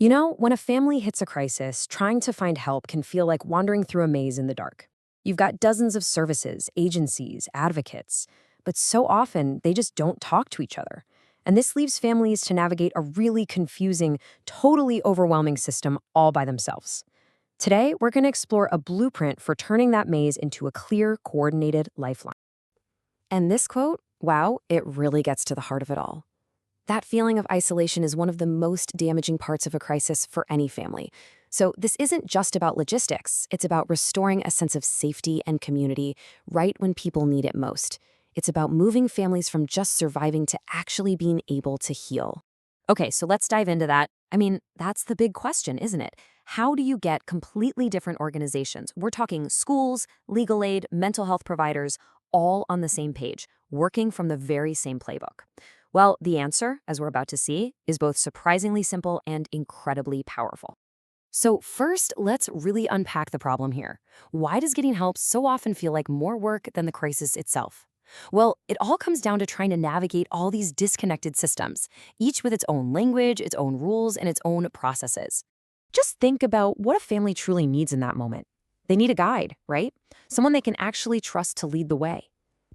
You know, when a family hits a crisis, trying to find help can feel like wandering through a maze in the dark. You've got dozens of services, agencies, advocates, but so often they just don't talk to each other. And this leaves families to navigate a really confusing, totally overwhelming system all by themselves. Today, we're going to explore a blueprint for turning that maze into a clear, coordinated lifeline. And this quote, wow, it really gets to the heart of it all. That feeling of isolation is one of the most damaging parts of a crisis for any family. So, this isn't just about logistics, it's about restoring a sense of safety and community right when people need it most. It's about moving families from just surviving to actually being able to heal. Okay, so let's dive into that. That's the big question, isn't it? How do you get completely different organizations? We're talking schools, legal aid, mental health providers, all on the same page, working from the very same playbook. Well, the answer, as we're about to see, is both surprisingly simple and incredibly powerful. So first, let's really unpack the problem here. Why does getting help so often feel like more work than the crisis itself? Well, it all comes down to trying to navigate all these disconnected systems, each with its own language, its own rules, and its own processes. Just think about what a family truly needs in that moment. They need a guide, right? Someone they can actually trust to lead the way.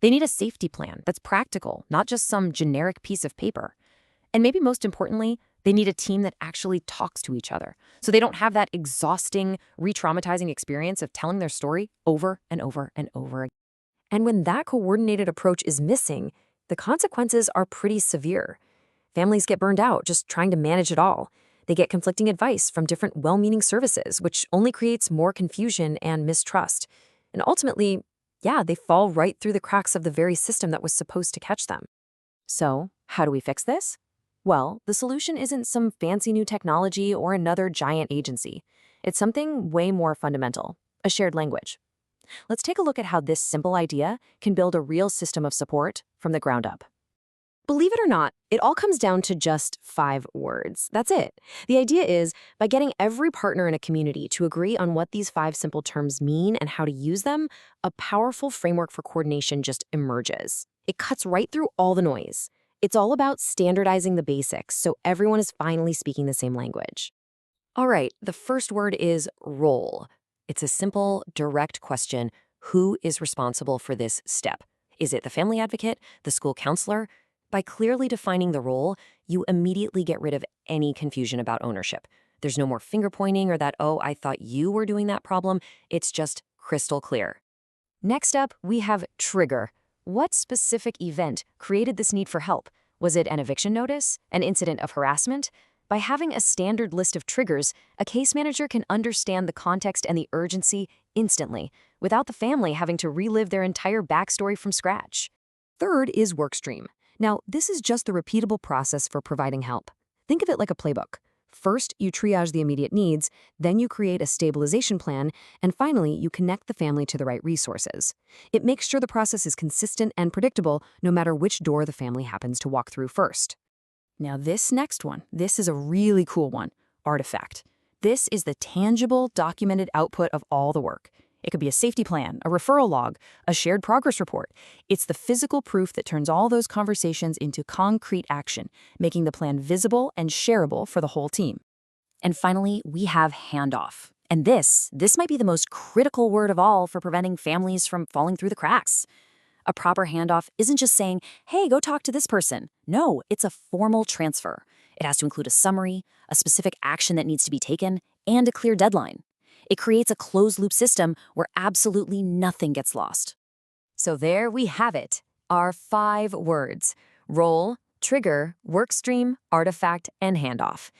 They need a safety plan that's practical, not just some generic piece of paper. And maybe most importantly, they need a team that actually talks to each other, so they don't have that exhausting, re-traumatizing experience of telling their story over and over and over again. And when that coordinated approach is missing, the consequences are pretty severe. Families get burned out just trying to manage it all. They get conflicting advice from different well-meaning services, which only creates more confusion and mistrust. And ultimately, yeah, they fall right through the cracks of the very system that was supposed to catch them. So, how do we fix this? Well, the solution isn't some fancy new technology or another giant agency. It's something way more fundamental, a shared language. Let's take a look at how this simple idea can build a real system of support from the ground up. Believe it or not, it all comes down to just 5 words. That's it. The idea is, by getting every partner in a community to agree on what these 5 simple terms mean and how to use them, a powerful framework for coordination just emerges. It cuts right through all the noise. It's all about standardizing the basics so everyone is finally speaking the same language. All right, the first word is role. It's a simple, direct question. Who is responsible for this step? Is it the family advocate, the school counselor? By clearly defining the role, you immediately get rid of any confusion about ownership. There's no more finger pointing or that, oh, I thought you were doing that problem. It's just crystal clear. Next up, we have trigger. What specific event created this need for help? Was it an eviction notice? An incident of harassment? By having a standard list of triggers, a case manager can understand the context and the urgency instantly, without the family having to relive their entire backstory from scratch. Third is workstream. Now, this is just the repeatable process for providing help. Think of it like a playbook. First, you triage the immediate needs, then you create a stabilization plan, and finally, you connect the family to the right resources. It makes sure the process is consistent and predictable no matter which door the family happens to walk through first. Now, this next one, this is a really cool one, artifact. This is the tangible, documented output of all the work. It could be a safety plan, a referral log, a shared progress report. It's the physical proof that turns all those conversations into concrete action, making the plan visible and shareable for the whole team. And finally, we have handoff. And this might be the most critical word of all for preventing families from falling through the cracks. A proper handoff isn't just saying, hey, go talk to this person. No, it's a formal transfer. It has to include a summary, a specific action that needs to be taken, and a clear deadline. It creates a closed-loop system where absolutely nothing gets lost. So there we have it, our 5 words: role, trigger, workstream, artifact, and handoff.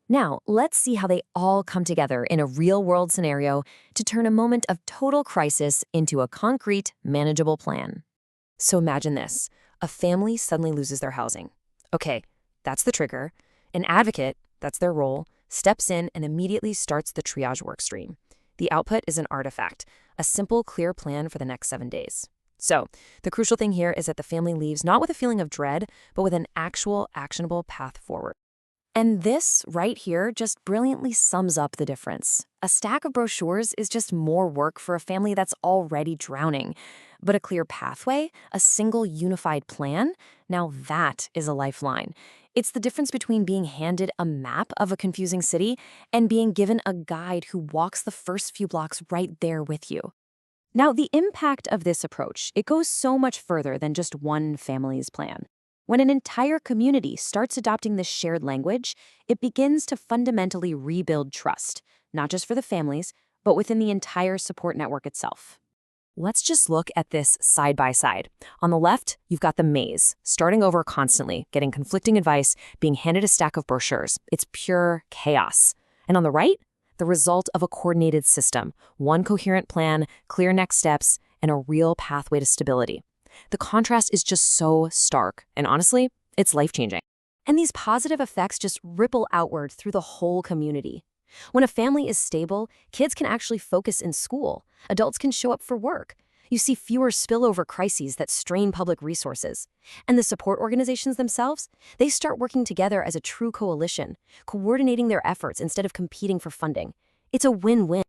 Now, let's see how they all come together in a real-world scenario to turn a moment of total crisis into a concrete, manageable plan. So imagine this. A family suddenly loses their housing. Okay, that's the trigger. An advocate, that's their role, steps in and immediately starts the triage workstream. The output is an artifact, a simple, clear plan for the next 7 days. So, the crucial thing here is that the family leaves not with a feeling of dread, but with an actual, actionable path forward. And this, right here, just brilliantly sums up the difference. A stack of brochures is just more work for a family that's already drowning. But a clear pathway, a single unified plan, now that is a lifeline. It's the difference between being handed a map of a confusing city and being given a guide who walks the first few blocks right there with you. Now, the impact of this approach, it goes so much further than just one family's plan. When an entire community starts adopting this shared language, it begins to fundamentally rebuild trust, not just for the families, but within the entire support network itself. Let's just look at this side by side. On the left, you've got the maze, starting over constantly, getting conflicting advice, being handed a stack of brochures. It's pure chaos. And on the right, the result of a coordinated system, one coherent plan, clear next steps, and a real pathway to stability. The contrast is just so stark, and honestly, it's life-changing. And these positive effects just ripple outward through the whole community. When a family is stable, kids can actually focus in school. Adults can show up for work. You see fewer spillover crises that strain public resources. And the support organizations themselves, they start working together as a true coalition, coordinating their efforts instead of competing for funding. It's a win-win.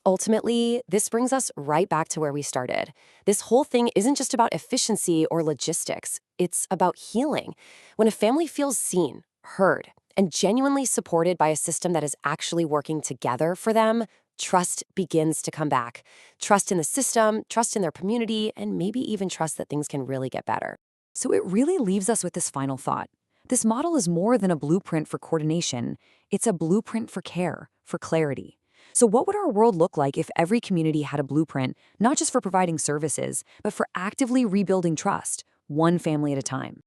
Ultimately, this brings us right back to where we started. This whole thing isn't just about efficiency or logistics. It's about healing. When a family feels seen, heard, and genuinely supported by a system that is actually working together for them, trust begins to come back. Trust in the system, trust in their community, and maybe even trust that things can really get better. So it really leaves us with this final thought. This model is more than a blueprint for coordination. It's a blueprint for care, for clarity. So what would our world look like if every community had a blueprint, not just for providing services, but for actively rebuilding trust, one family at a time?